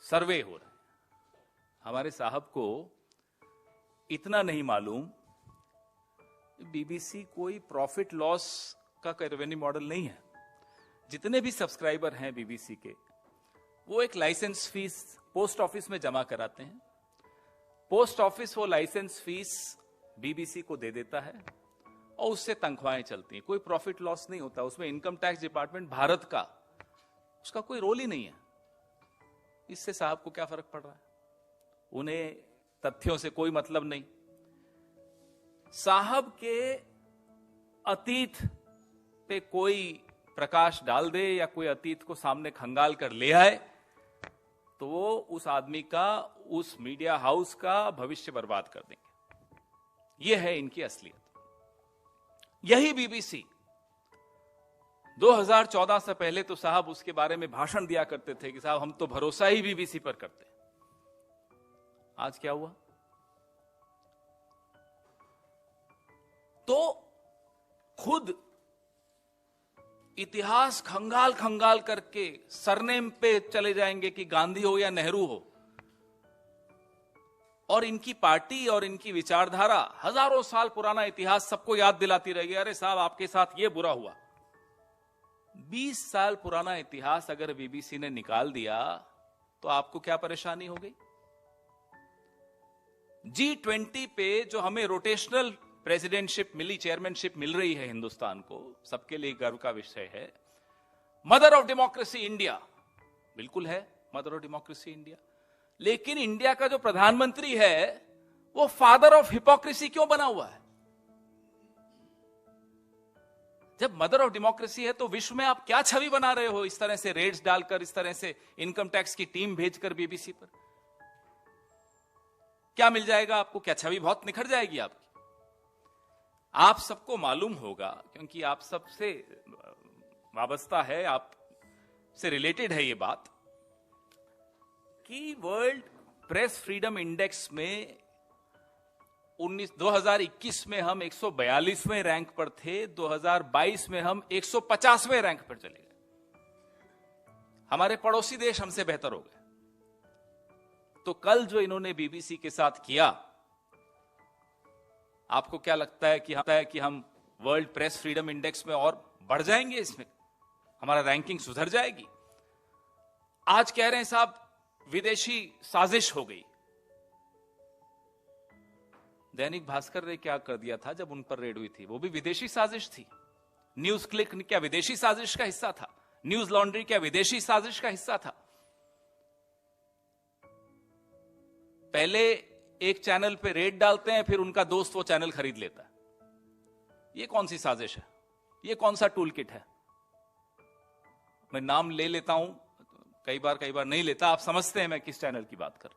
सर्वे हो रहे हैं। हमारे साहब को इतना नहीं मालूम, बीबीसी कोई प्रॉफिट लॉस का रेवेन्यू मॉडल नहीं है। जितने भी सब्सक्राइबर हैं बीबीसी के, वो एक लाइसेंस फीस पोस्ट ऑफिस में जमा कराते हैं। पोस्ट ऑफिस वो लाइसेंस फीस बीबीसी को दे देता है और उससे तनख्वाहें चलती हैं। कोई प्रॉफिट लॉस नहीं होता उसमें। इनकम टैक्स डिपार्टमेंट भारत का, उसका कोई रोल ही नहीं है। इससे साहब को क्या फर्क पड़ रहा है? उन्हें तथ्यों से कोई मतलब नहीं। साहब के अतीत पे कोई प्रकाश डाल दे या कोई अतीत को सामने खंगाल कर ले आए तो वो उस आदमी का, उस मीडिया हाउस का भविष्य बर्बाद कर देंगे। यह है इनकी असलियत। यही बीबीसी 2014 से पहले तो साहब उसके बारे में भाषण दिया करते थे कि साहब हम तो भरोसा ही बीबीसी पर करते हैं। आज क्या हुआ? तो खुद इतिहास खंगाल खंगाल करके सरनेम पे चले जाएंगे कि गांधी हो या नेहरू हो, और इनकी पार्टी और इनकी विचारधारा हजारों साल पुराना इतिहास सबको याद दिलाती रहेगी। अरे साहब आपके साथ ये बुरा हुआ। 20 साल पुराना इतिहास अगर बीबीसी ने निकाल दिया तो आपको क्या परेशानी हो गई? G20 पे जो हमें रोटेशनल प्रेसिडेंटशिप मिली, चेयरमैनशिप मिल रही है हिंदुस्तान को, सबके लिए गर्व का विषय है। मदर ऑफ डेमोक्रेसी इंडिया, बिल्कुल है मदर ऑफ डेमोक्रेसी इंडिया। लेकिन इंडिया का जो प्रधानमंत्री है वो फादर ऑफ हिपोक्रेसी क्यों बना हुआ है? जब मदर ऑफ डेमोक्रेसी है तो विश्व में आप क्या छवि बना रहे हो? इस तरह से रेड्स डालकर, इस तरह से इनकम टैक्स की टीम भेजकर बीबीसी पर क्या मिल जाएगा आपको? क्या छवि बहुत निखर जाएगी आपकी? आप सबको मालूम होगा, क्योंकि आप सबसे वाबस्ता है, आप से रिलेटेड है ये बात, कि वर्ल्ड प्रेस फ्रीडम इंडेक्स में 2021 में हम 142वें रैंक पर थे, 2022 में हम 150वें रैंक पर चले गए। हमारे पड़ोसी देश हमसे बेहतर हो गए। तो कल जो इन्होंने बीबीसी के साथ किया, आपको क्या लगता है कि हम वर्ल्ड प्रेस फ्रीडम इंडेक्स में और बढ़ जाएंगे? इसमें हमारा रैंकिंग सुधर जाएगी? आज कह रहे हैं साहब विदेशी साजिश हो गई। दैनिक भास्कर ने क्या कर दिया था जब उन पर रेड हुई थी? वो भी विदेशी साजिश थी। न्यूज क्लिक क्या विदेशी साजिश का हिस्सा था? न्यूज लॉन्ड्री क्या विदेशी साजिश का हिस्सा था? पहले एक चैनल पे रेड डालते हैं, फिर उनका दोस्त वो चैनल खरीद लेता है। ये कौन सी साजिश है? ये कौन सा टूल किट है? मैं नाम ले लेता हूं, कई बार नहीं लेता। आप समझते हैं मैं किस चैनल की बात कर।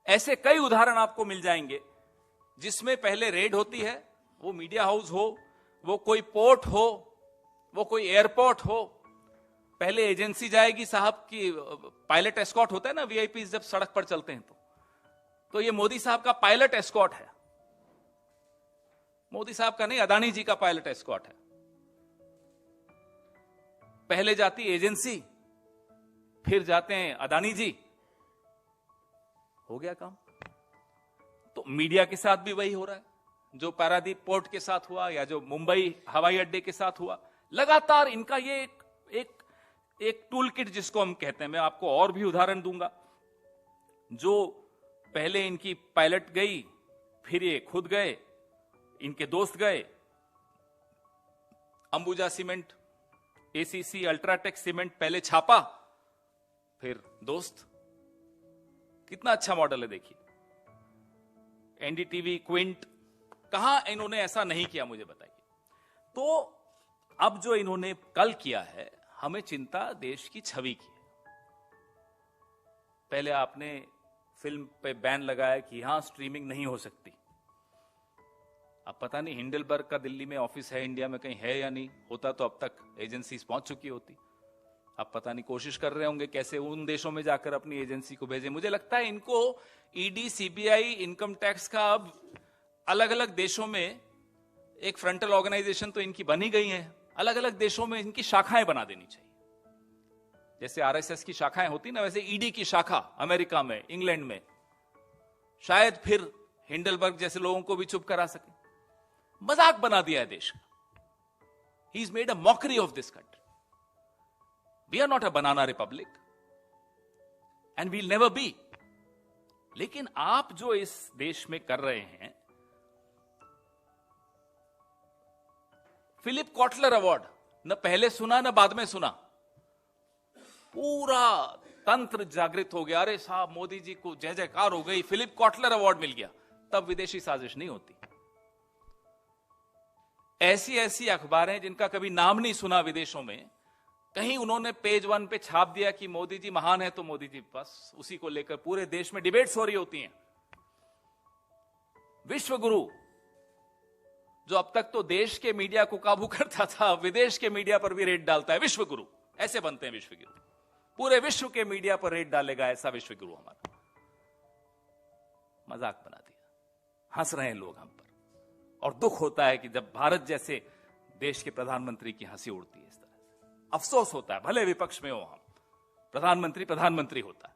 ऐसे कई उदाहरण आपको मिल जाएंगे जिसमें पहले रेड होती है, वो मीडिया हाउस हो, वो कोई पोर्ट हो, वो कोई एयरपोर्ट हो। पहले एजेंसी जाएगी साहब की, पायलट एस्कॉर्ट होता है ना वीआईपी जब सड़क पर चलते हैं तो ये मोदी साहब का पायलट एस्कॉर्ट है। मोदी साहब का नहीं, अदानी जी का पायलट एस्कॉर्ट है। पहले जाती एजेंसी, फिर जाते हैं अदानी जी। हो गया काम। तो मीडिया के साथ भी वही हो रहा है, जो पारादीप पोर्ट के साथ हुआ या जो मुंबई हवाई अड्डे के साथ हुआ। लगातार इनका ये एक टूल किट जिसको हम कहते हैं। मैं आपको और भी उदाहरण दूंगा। जो पहले इनकी पायलट गई, फिर ये खुद गए, इनके दोस्त गए। Ambuja cement, ACC, UltraTech cement पहले छापा, फिर दोस्त। कितना अच्छा मॉडल है देखिए। एनडीटीवी, क्विंट, कहां इन्होंने ऐसा नहीं किया? मुझे बताइए। तो अब जो इन्होंने कल किया है, हमें चिंता देश की छवि की है। पहले आपने फिल्म पे बैन लगाया कि यहां स्ट्रीमिंग नहीं हो सकती। अब पता नहीं हिंडलबर्ग का दिल्ली में ऑफिस है, इंडिया में कहीं है या नहीं। होता तो अब तक एजेंसीज पहुंच चुकी होती। अब पता नहीं कोशिश कर रहे होंगे कैसे उन देशों में जाकर अपनी एजेंसी को भेजें। मुझे लगता है इनको ईडी, सीबीआई, इनकम टैक्स का अब अलग अलग देशों में एक फ्रंटल ऑर्गेनाइजेशन तो इनकी बनी गई है, अलग अलग देशों में इनकी शाखाएं बना देनी चाहिए। जैसे आरएसएस की शाखाएं होती ना, वैसे ईडी की शाखा अमेरिका में, इंग्लैंड में, शायद फिर हिंडलबर्ग जैसे लोगों को भी चुप करा सके। मजाक बना दिया है देश का। He is made a mockery of this country. We are not a banana republic and we'll never be. लेकिन आप जो इस देश में कर रहे हैं, फिलिप कॉटलर अवार्ड न पहले सुना न बाद में सुना, पूरा तंत्र जागृत हो गया, अरे साहब मोदी जी को जय जयकार हो गई, फिलिप कॉटलर अवार्ड मिल गया। तब विदेशी साजिश नहीं होती। ऐसी ऐसी अखबारें जिनका कभी नाम नहीं सुना विदेशों में, कहीं उन्होंने पेज 1 पे छाप दिया कि मोदी जी महान है, तो मोदी जी, बस उसी को लेकर पूरे देश में डिबेट्स हो रही होती हैं। विश्व गुरु, जो अब तक तो देश के मीडिया को काबू करता था, विदेश के मीडिया पर भी रेड डालता है। विश्व गुरु ऐसे बनते हैं। विश्व गुरु पूरे विश्व के मीडिया पर रेड डालेगा, ऐसा विश्व गुरु हमारा। मजाक बना दिया, हंस रहे हैं लोग हम पर। और दुख होता है कि जब भारत जैसे देश के प्रधानमंत्री की हंसी उड़ती है इस तरह से। अफसोस होता है, भले विपक्ष में हो हम, प्रधानमंत्री होता है,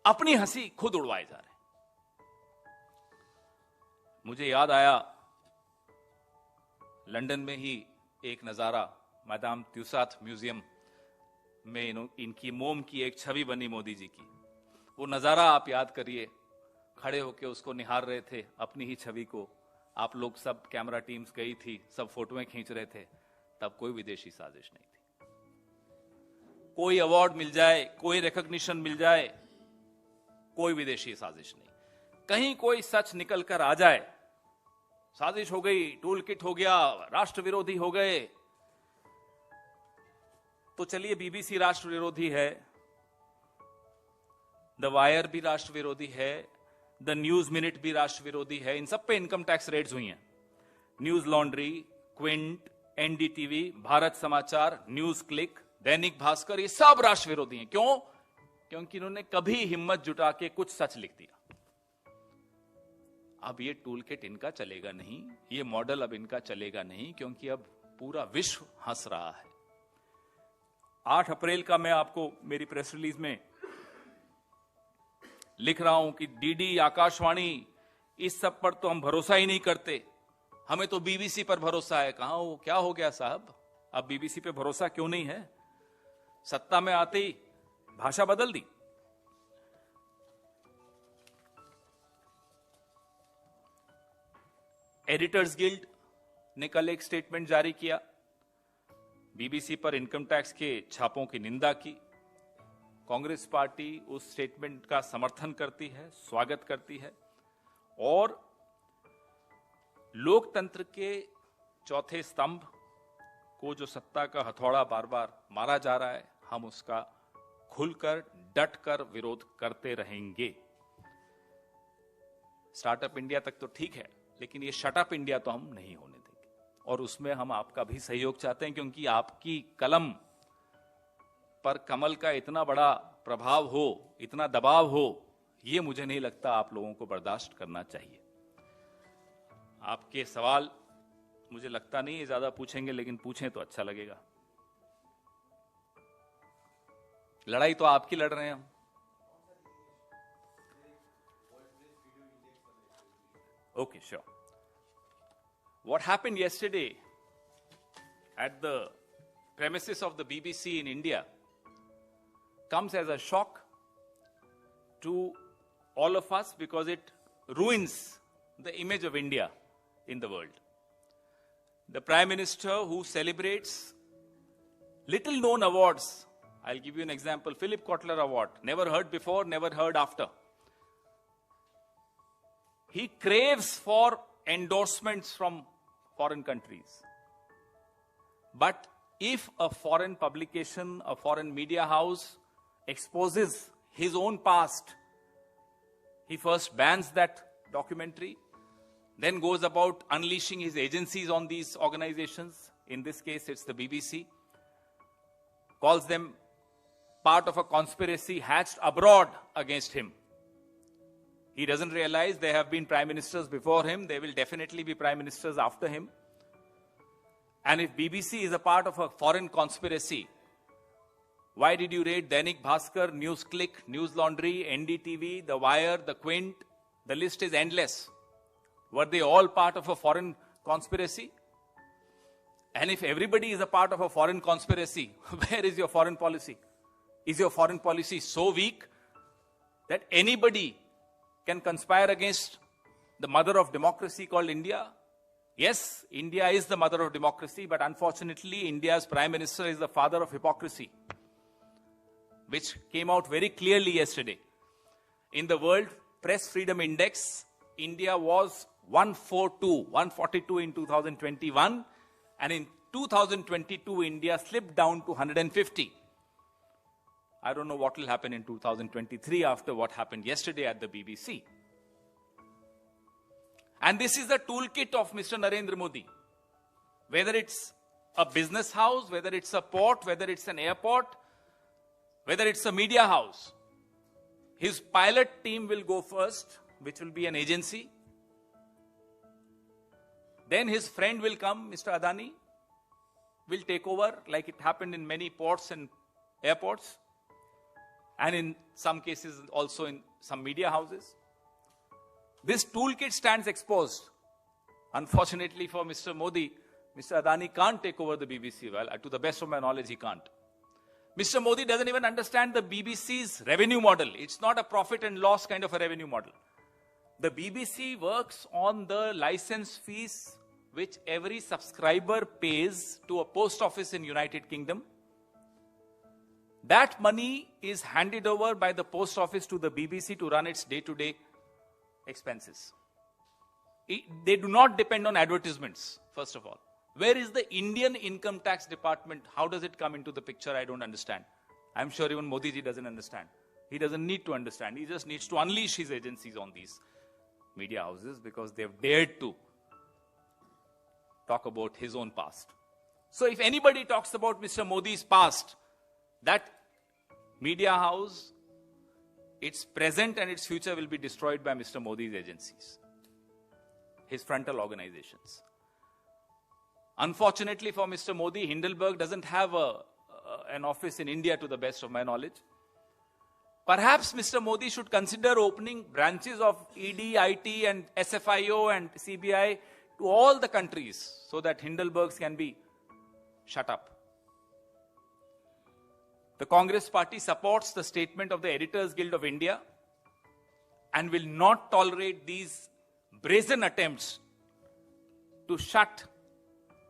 अपनी हंसी खुद उड़वाए जा रहे हैं। मुझे याद आया, लंदन में ही एक नजारा, मैदाम त्यूसाथ म्यूजियम में इनकी मोम की एक छवि बनी मोदी जी की। वो नजारा आप याद करिए, खड़े होकर उसको निहार रहे थे, अपनी ही छवि को। आप लोग सब, कैमरा टीम्स गई थी, सब फोटोएं खींच रहे थे। तब कोई विदेशी साजिश नहीं थी। कोई अवार्ड मिल जाए, कोई रिकॉग्निशन मिल जाए, कोई विदेशी साजिश नहीं। कहीं कोई सच निकल कर आ जाए, साजिश हो गई, टूल किट हो गया, राष्ट्र विरोधी हो गए, तो चलिए बीबीसी राष्ट्र विरोधी है, द वायर भी राष्ट्र विरोधी है, द न्यूज मिनट भी राष्ट्र विरोधी है। इन सब पे इनकम टैक्स रेड्स हुई हैं। News laundry, Quint, NDTV, Bharat समाचार, न्यूज क्लिक, दैनिक भास्कर, ये सब राष्ट्र विरोधी हैं। क्यों? क्योंकि इन्होंने कभी हिम्मत जुटा के कुछ सच लिख दिया। अब ये टूल किट इनका चलेगा नहीं, ये मॉडल अब इनका चलेगा नहीं, क्योंकि अब पूरा विश्व हंस रहा है। 8 अप्रैल का मैं आपको मेरी प्रेस रिलीज में लिख रहा हूं कि डीडी, आकाशवाणी, इस सब पर तो हम भरोसा ही नहीं करते, हमें तो बीबीसी पर भरोसा है। कहां हो, क्या हो गया साहब? अब बीबीसी पे भरोसा क्यों नहीं है? सत्ता में आते ही भाषा बदल दी। एडिटर्स गिल्ड ने कल एक स्टेटमेंट जारी किया, बीबीसी पर इनकम टैक्स के छापों की निंदा की। कांग्रेस पार्टी उस स्टेटमेंट का समर्थन करती है, स्वागत करती है, और लोकतंत्र के चौथे स्तंभ को, जो सत्ता का हथौड़ा बार बार मारा जा रहा है, हम उसका खुलकर, डटकर विरोध करते रहेंगे। स्टार्टअप इंडिया तक तो ठीक है, लेकिन ये शटअप इंडिया तो हम नहीं होने देंगे। और उसमें हम आपका भी सहयोग चाहते हैं, क्योंकि आपकी कलम पर कमल का इतना बड़ा प्रभाव हो, इतना दबाव हो, ये मुझे नहीं लगता आप लोगों को बर्दाश्त करना चाहिए। आपके सवाल मुझे लगता नहीं है ज्यादा पूछेंगे, लेकिन पूछें तो अच्छा लगेगा। लड़ाई तो आपकी लड़ रहे हैं हम। Okay, sure. What happened yesterday at the premises of the BBC in India comes as a shock to all of us, because it ruins the image of India in the world. The Prime Minister, who celebrates little known awards, I'll give you an example, Philip Kotler Award, never heard before, never heard after. He craves for endorsements from foreign countries. But if a foreign publication, a foreign media house exposes his own past, he first bans that documentary, then goes about unleashing his agencies on these organizations. In this case, it's the BBC. Calls them part of a conspiracy hatched abroad against him. He doesn't realize there have been prime ministers before him. There will definitely be prime ministers after him. And if BBC is a part of a foreign conspiracy, Why did you raid Dainik Bhaskar, News Click, News Laundry, NDTV, The Wire, The Quint? The list is endless. Were they all part of a foreign conspiracy? And if everybody is a part of a foreign conspiracy, where is your foreign policy? Is your foreign policy so weak that anybody can conspire against the mother of democracy called India? Yes, India is the mother of democracy, but unfortunately, India's Prime Minister is the father of hypocrisy, which came out very clearly yesterday. In the World Press Freedom Index, India was 142 in 2021, and in 2022, India slipped down to 150. I don't know what will happen in 2023 after what happened yesterday at the BBC. And this is the toolkit of Mr. Narendra Modi. Whether it's a business house, whether it's a port, whether it's an airport, whether it's a media house, his pilot team will go first, which will be an agency. Then his friend will come, Mr. Adani, will take over, like it happened in many ports and airports, and in some cases also in some media houses. This toolkit stands exposed. Unfortunately for Mr. Modi, Mr. Adani can't take over the BBC. Well, to the best of my knowledge, he can't. Mr. Modi doesn't even understand the BBC's revenue model. It's not a profit and loss kind of a revenue model. The BBC works on the license fees which every subscriber pays to a post office in United Kingdom. That money is handed over by the post office to the BBC to run its day-to-day expenses. They do not depend on advertisements, first of all. Where is the Indian Income Tax Department? How does it come into the picture? I don't understand. I'm sure even Modi ji doesn't understand. He doesn't need to understand. He just needs to unleash his agencies on these media houses because they've dared to talk about his own past. So if anybody talks about Mr. Modi's past, that media house, its present and its future will be destroyed by Mr. Modi's agencies, his frontal organizations. Unfortunately for Mr. Modi, Hindenburg doesn't have an office in India to the best of my knowledge. Perhaps Mr. Modi should consider opening branches of ED, IT and SFIO and CBI to all the countries so that Hindenburgs can be shut up. The Congress party supports the statement of the Editors Guild of India and will not tolerate these brazen attempts to shut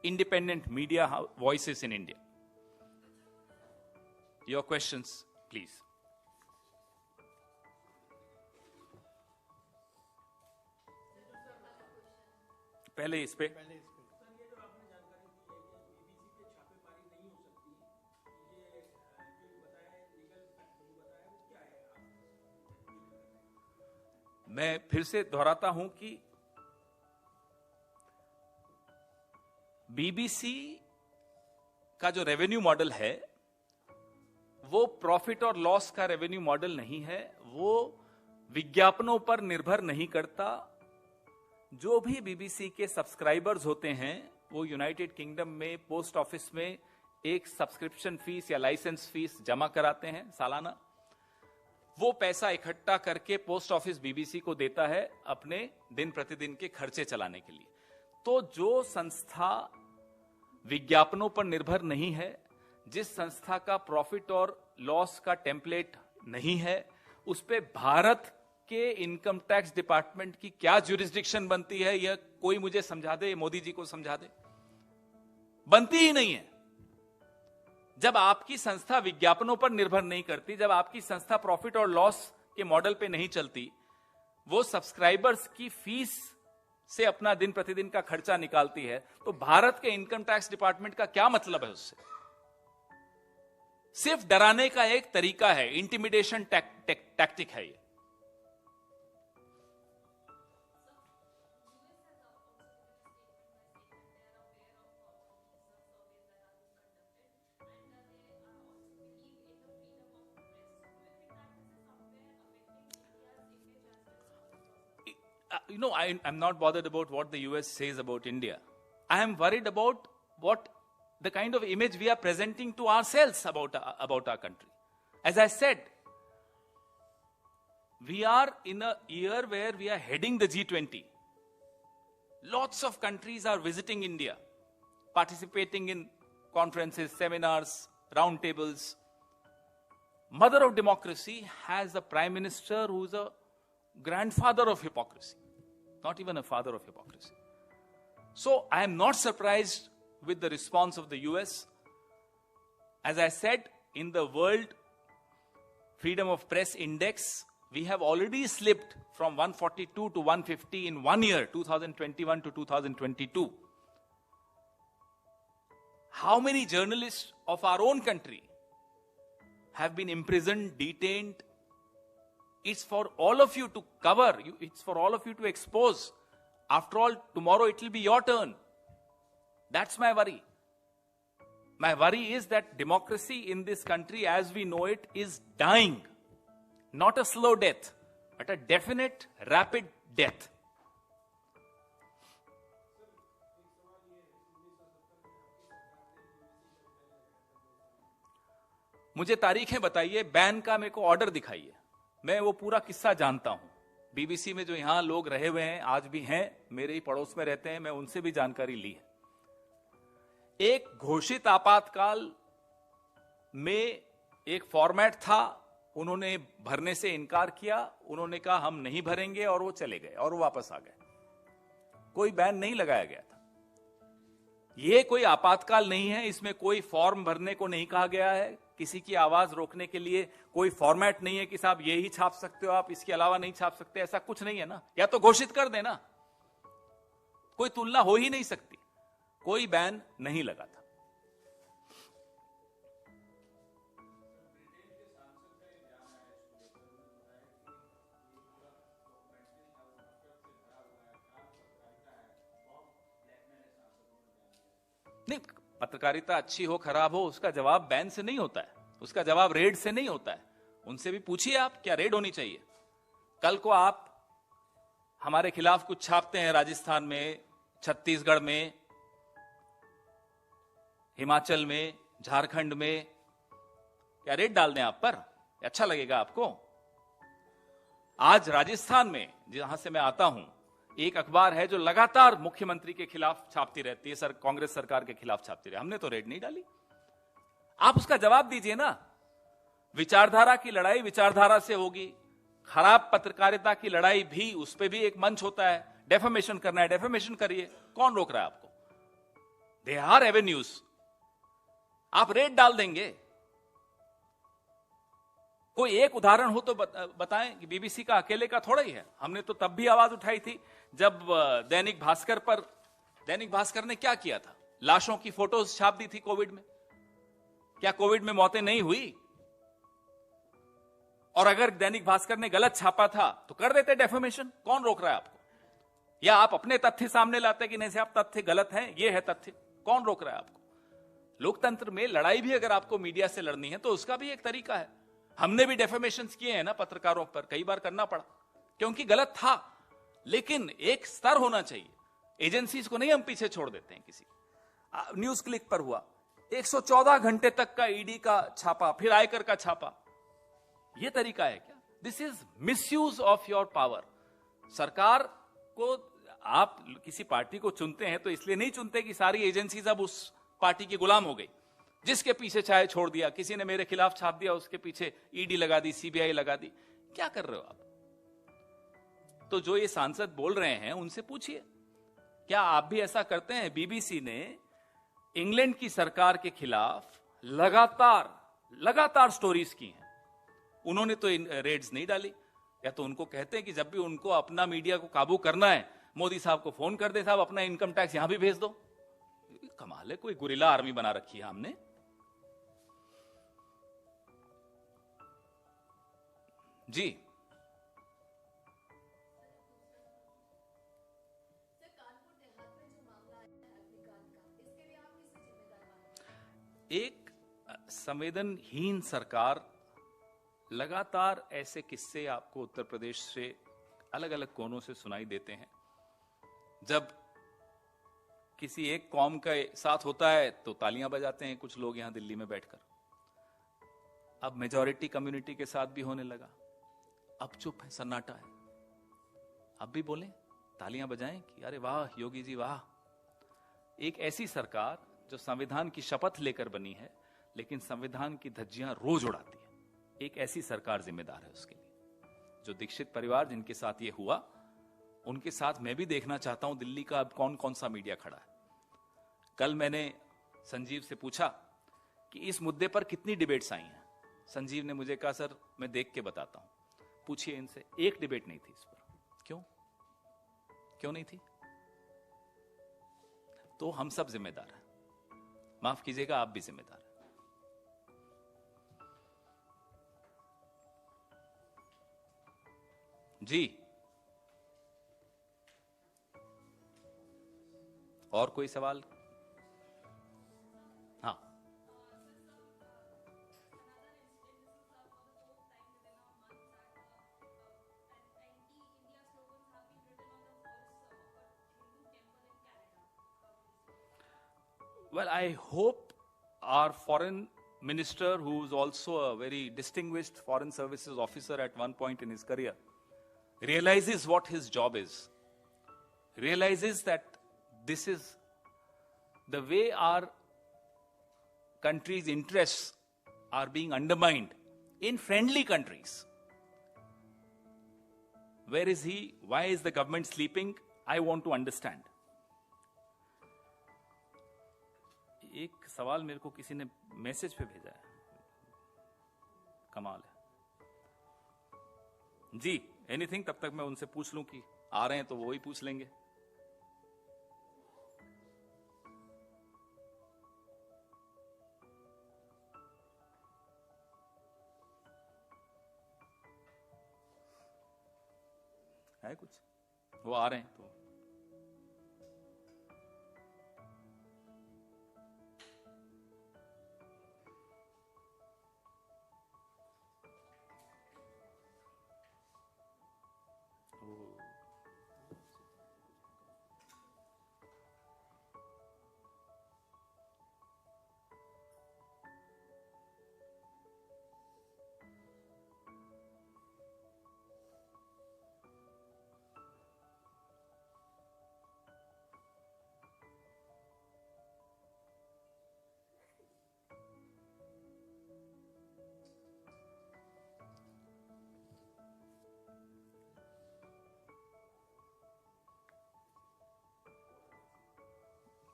independent media voices in India. Your questions, please. पहले इस पे मैं फिर से दोहराता हूं कि BBC का जो रेवेन्यू मॉडल है वो प्रॉफिट और लॉस का रेवेन्यू मॉडल नहीं है, वो विज्ञापनों पर निर्भर नहीं करता। जो भी बीबीसी के सब्सक्राइबर्स होते हैं वो यूनाइटेड किंगडम में पोस्ट ऑफिस में एक सब्सक्रिप्शन फीस या लाइसेंस फीस जमा कराते हैं सालाना। वो पैसा इकट्ठा करके पोस्ट ऑफिस बीबीसी को देता है अपने दिन प्रतिदिन के खर्चे चलाने के लिए। तो जो संस्था विज्ञापनों पर निर्भर नहीं है, जिस संस्था का प्रॉफिट और लॉस का टेम्पलेट नहीं है, उस पे भारत के इनकम टैक्स डिपार्टमेंट की क्या ज्यूरिसडिक्शन बनती है, यह कोई मुझे समझा दे, मोदी जी को समझा दे। बनती ही नहीं है। जब आपकी संस्था विज्ञापनों पर निर्भर नहीं करती, जब आपकी संस्था प्रॉफिट और लॉस के मॉडल पे नहीं चलती, वो सब्सक्राइबर्स की फीस से अपना दिन प्रतिदिन का खर्चा निकालती है, तो भारत के इनकम टैक्स डिपार्टमेंट का क्या मतलब है उससे? सिर्फ डराने का एक तरीका है, इंटिमिडेशन टैक्टिक है ये। I'm not bothered about what the US says about India. I am worried about what the kind of image we are presenting to ourselves about our country. As I said, we are in a year where we are heading the G20. Lots of countries are visiting India, participating in conferences, seminars, roundtables. Mother of democracy has a prime minister who is a grandfather of hypocrisy, not even a father of hypocrisy. So I am not surprised with the response of the US. As I said, in the World Freedom of Press Index, we have already slipped from 142 to 150 in 1 year, 2021 to 2022. How many journalists of our own country have been imprisoned, detained? It's for all of you to cover. It's for all of you to expose. After all, tomorrow it will be your turn. That's my worry. My worry is that democracy in this country as we know it is dying. Not a slow death, but a definite, rapid death. मुझे तारीखें बताइए, ban का मेरे को order दिखाइए, मैं वो पूरा किस्सा जानता हूं. बीबीसी में जो यहां लोग रहे हुए हैं, आज भी हैं, मेरे ही पड़ोस में रहते हैं, मैं उनसे भी जानकारी ली है. एक घोषित आपातकाल में एक फॉर्मेट था, उन्होंने भरने से इनकार किया, उन्होंने कहा हम नहीं भरेंगे और वो चले गए और वो वापस आ गए. कोई बैन नहीं लगाया गया था. ये कोई आपातकाल नहीं है, इसमें कोई फॉर्म भरने को नहीं कहा गया है, किसी की आवाज रोकने के लिए कोई फॉर्मेट नहीं है कि साहब ये ही छाप सकते हो आप, इसके अलावा नहीं छाप सकते, ऐसा कुछ नहीं है ना. या तो घोषित कर देना, कोई तुलना हो ही नहीं सकती. कोई बैन नहीं लगा था. नहीं, पत्रकारिता अच्छी हो खराब हो, उसका जवाब बैन से नहीं होता है, उसका जवाब रेड से नहीं होता है. उनसे भी पूछिए आप, क्या रेड होनी चाहिए? कल को आप हमारे खिलाफ कुछ छापते हैं राजस्थान में, छत्तीसगढ़ में, हिमाचल में, झारखंड में, क्या रेड डाल दें आप पर? अच्छा लगेगा आपको? आज राजस्थान में, जहां से मैं आता हूं, एक अखबार है जो लगातार मुख्यमंत्री के खिलाफ छापती रहती है, कांग्रेस सरकार के खिलाफ छापती रहती है. हमने तो रेड नहीं डाली. आप उसका जवाब दीजिए ना. विचारधारा की लड़ाई विचारधारा से होगी. खराब पत्रकारिता की लड़ाई भी, उस पर भी एक मंच होता है. डेफेमेशन करना है, डेफेमेशन करिए, कौन रोक रहा है आपको? They are avenues. आप रेड डाल देंगे. कोई एक उदाहरण हो तो बताएं कि बीबीसी का अकेले का थोड़ा ही है. हमने तो तब भी आवाज उठाई थी जब दैनिक भास्कर ने क्या किया था? लाशों की फोटोज छाप दी थी कोविड में. क्या कोविड में मौतें नहीं हुई? और अगर दैनिक भास्कर ने गलत छापा था तो कर देते डेफेमेशन. कौन रोक रहा है आपको? या आप अपने तथ्य सामने लाते कि नहीं साहब तथ्य गलत हैं, ये है तथ्य. कौन रोक रहा है आपको? लोकतंत्र में लड़ाई भी अगर आपको मीडिया से लड़नी है तो उसका भी एक तरीका है. हमने भी डेफेमेशन किए हैं ना पत्रकारों पर, कई बार करना पड़ा क्योंकि गलत था. लेकिन एक स्तर होना चाहिए. एजेंसीज को नहीं हम पीछे छोड़ देते हैं. किसी न्यूज क्लिक पर हुआ 114 घंटे तक का ईडी का छापा, फिर आयकर का छापा. यह तरीका है क्या? This is misuse of your power. सरकार को आप किसी पार्टी को चुनते हैं तो इसलिए नहीं चुनते कि सारी एजेंसीज अब उस पार्टी की गुलाम हो गई. जिसके पीछे चाहे छोड़ दिया, किसी ने मेरे खिलाफ छाप दिया, उसके पीछे ईडी लगा दी, सीबीआई लगा दी. क्या कर रहे हो आप? तो जो ये सांसद बोल रहे हैं उनसे पूछिए, क्या आप भी ऐसा करते हैं? बीबीसी ने इंग्लैंड की सरकार के खिलाफ लगातार स्टोरीज की हैं. उन्होंने तो रेड्स नहीं डाली. या तो उनको कहते हैं कि जब भी उनको अपना मीडिया को काबू करना है, मोदी साहब को फोन कर दे, साहब अपना इनकम टैक्स यहां भी भेज दो. कमाल है, कोई गुरिल्ला आर्मी बना रखी है हमने. जी एक संवेदनहीन सरकार. लगातार ऐसे किस्से आपको उत्तर प्रदेश से अलग अलग कोनों से सुनाई देते हैं. जब किसी एक कौम के साथ होता है तो तालियां बजाते हैं कुछ लोग यहां दिल्ली में बैठकर। अब मेजॉरिटी कम्युनिटी के साथ भी होने लगा। अब चुप है, सन्नाटा है। अब भी बोले, तालियां बजाएं कि अरे वाह योगी जी वाह। एक ऐसी सरकार जो संविधान की शपथ लेकर बनी है लेकिन संविधान की धज्जियां रोज उड़ाती है, एक ऐसी सरकार जिम्मेदार है उसके लिए। जो दीक्षित परिवार जिनके साथ ये हुआ, उनके साथ मैं भी देखना चाहता हूं दिल्ली का अब कौन कौन सा मीडिया खड़ा है। कल मैंने संजीव से पूछा कि इस मुद्दे पर कितनी डिबेट्स आई हैं। संजीव ने मुझे कहा सर मैं देख के बताता हूं। पूछिए इनसे, एक डिबेट नहीं थी इस पर। क्यों नहीं थी? तो हम सब जिम्मेदार हैं, माफ कीजिएगा आप भी जिम्मेदार हैं। जी और कोई सवाल? हाँ, well, I hope our foreign minister, who is also a very distinguished foreign services officer at one point in his career, realizes what his job is, realizes that this is the way our country's interests are being undermined in friendly countries. Where is he? Why is the government sleeping? I want to understand. एक सवाल मेरे को किसी ने message पे भेजा है, कमाल है जी। एनीथिंग, तब तक मैं उनसे पूछ लूं कि आ रहे हैं तो वो ही पूछ लेंगे। है कुछ? वो आ रहे हैं तो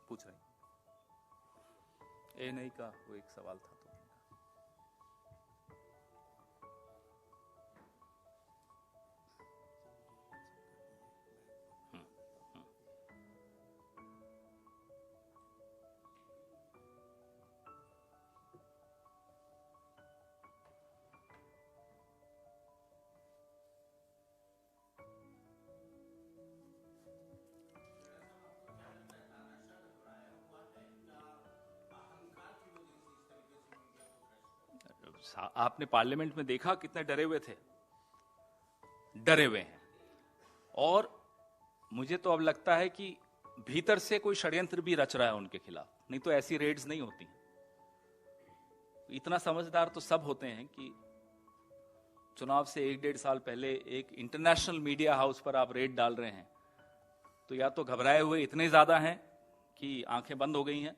पूछ रहे हैं। ए नहीं का वो एक सवाल था तो आपने पार्लियामेंट में देखा कितने डरे हुए थे, डरे हुए हैं। और मुझे तो अब लगता है कि भीतर से कोई षड्यंत्र भी रच रहा है उनके खिलाफ, नहीं तो ऐसी रेड्स नहीं होती। इतना समझदार तो सब होते हैं कि चुनाव से 1-1.5 साल पहले एक इंटरनेशनल मीडिया हाउस पर आप रेड डाल रहे हैं तो या तो घबराए हुए इतने ज्यादा हैं कि आंखें बंद हो गई हैं,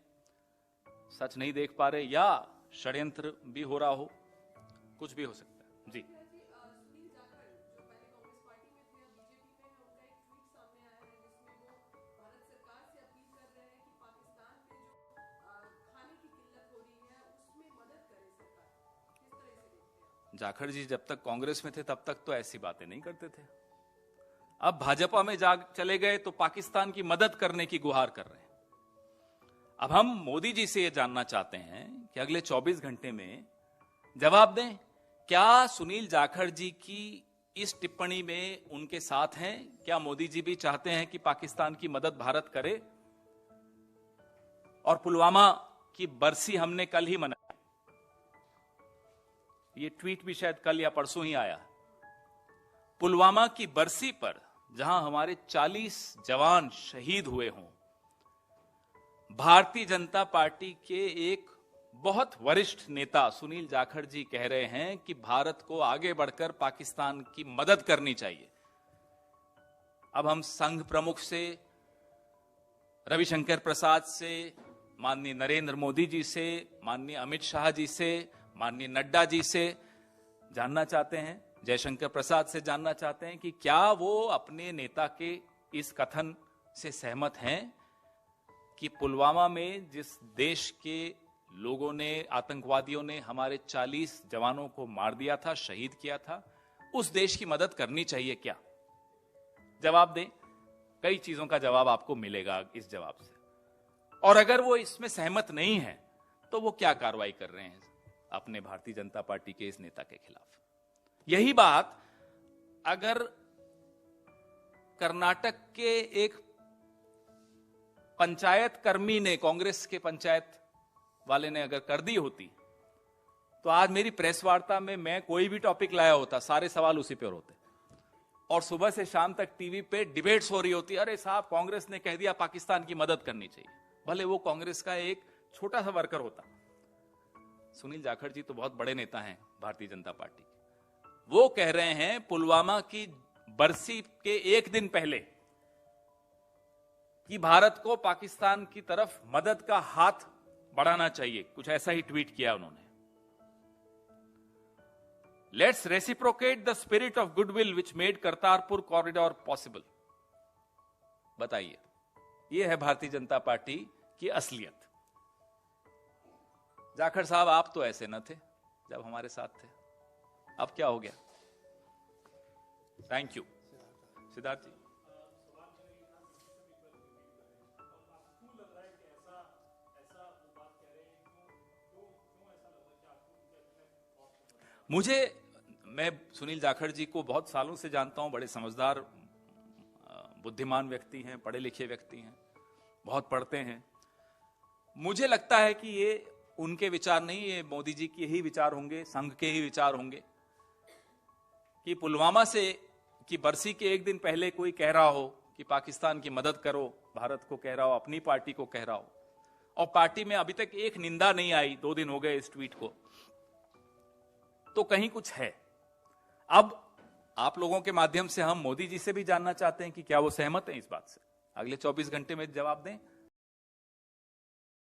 सच नहीं देख पा रहे, या षड्यंत्र भी हो रहा हो, कुछ भी हो सकता है। जी जाखड़ जी जब तक कांग्रेस में थे तब तक तो ऐसी बातें नहीं करते थे। अब भाजपा में चले गए तो पाकिस्तान की मदद करने की गुहार कर रहे हैं। अब हम मोदी जी से यह जानना चाहते हैं कि अगले 24 घंटे में जवाब दें, क्या सुनील जाखड़ जी की इस टिप्पणी में उनके साथ हैं? क्या मोदी जी भी चाहते हैं कि पाकिस्तान की मदद भारत करे? और पुलवामा की बरसी हमने कल ही मनाई, ये ट्वीट भी शायद कल या परसों ही आया। पुलवामा की बरसी पर जहां हमारे 40 जवान शहीद हुए हों, भारतीय जनता पार्टी के एक बहुत वरिष्ठ नेता सुनील जाखड़ जी कह रहे हैं कि भारत को आगे बढ़कर पाकिस्तान की मदद करनी चाहिए। अब हम संघ प्रमुख से, रविशंकर प्रसाद से, माननीय नरेंद्र मोदी जी से, माननीय अमित शाह जी से, माननीय नड्डा जी से जानना चाहते हैं, जयशंकर प्रसाद से जानना चाहते हैं कि क्या वो अपने नेता के इस कथन से सहमत हैं कि पुलवामा में जिस देश के लोगों ने, आतंकवादियों ने हमारे 40 जवानों को मार दिया था, शहीद किया था, उस देश की मदद करनी चाहिए क्या? जवाब दें। कई चीजों का जवाब आपको मिलेगा इस जवाब से। और अगर वो इसमें सहमत नहीं है तो वो क्या कार्रवाई कर रहे हैं अपने भारतीय जनता पार्टी के इस नेता के खिलाफ? यही बात अगर कर्नाटक के एक पंचायत कर्मी ने, कांग्रेस के पंचायत वाले ने अगर कर दी होती तो आज मेरी प्रेस वार्ता में मैं कोई भी टॉपिक लाया होता, सारे सवाल उसी पर होते और सुबह से शाम तक टीवी पे डिबेट्स हो रही होती। अरे साहब, कांग्रेस ने कह दिया पाकिस्तान की मदद करनी चाहिए, भले वो कांग्रेस का एक छोटा सा वर्कर होता। सुनील जाखड़ जी तो बहुत बड़े नेता हैं भारतीय जनता पार्टी के। वो कह रहे हैं पुलवामा की बरसी के एक दिन पहले कि भारत को पाकिस्तान की तरफ मदद का हाथ बढ़ाना चाहिए, कुछ ऐसा ही ट्वीट किया उन्होंने। Let's reciprocate the spirit of goodwill which made Kartarpur corridor possible. बताइए, यह है भारतीय जनता पार्टी की असलियत। जाखड़ साहब, आप तो ऐसे न थे जब हमारे साथ थे, अब क्या हो गया? Thank you. सिद्धार्थ जी, मैं सुनील जाखड़ जी को बहुत सालों से जानता हूं, बड़े समझदार, बुद्धिमान व्यक्ति हैं, पढ़े लिखे व्यक्ति हैं, बहुत पढ़ते हैं। मुझे लगता है कि ये उनके विचार नहीं, ये मोदी जी के ही विचार होंगे, संघ के ही विचार होंगे कि पुलवामा से की बरसी के एक दिन पहले कोई कह रहा हो कि पाकिस्तान की मदद करो, भारत को कह रहा हो, अपनी पार्टी को कह रहा हो, और पार्टी में अभी तक एक निंदा नहीं आई, 2 दिन हो गए इस ट्वीट को, तो कहीं कुछ है। अब आप लोगों के माध्यम से हम मोदी जी से भी जानना चाहते हैं कि क्या वो सहमत हैं इस बात से। अगले 24 घंटे में जवाब दें।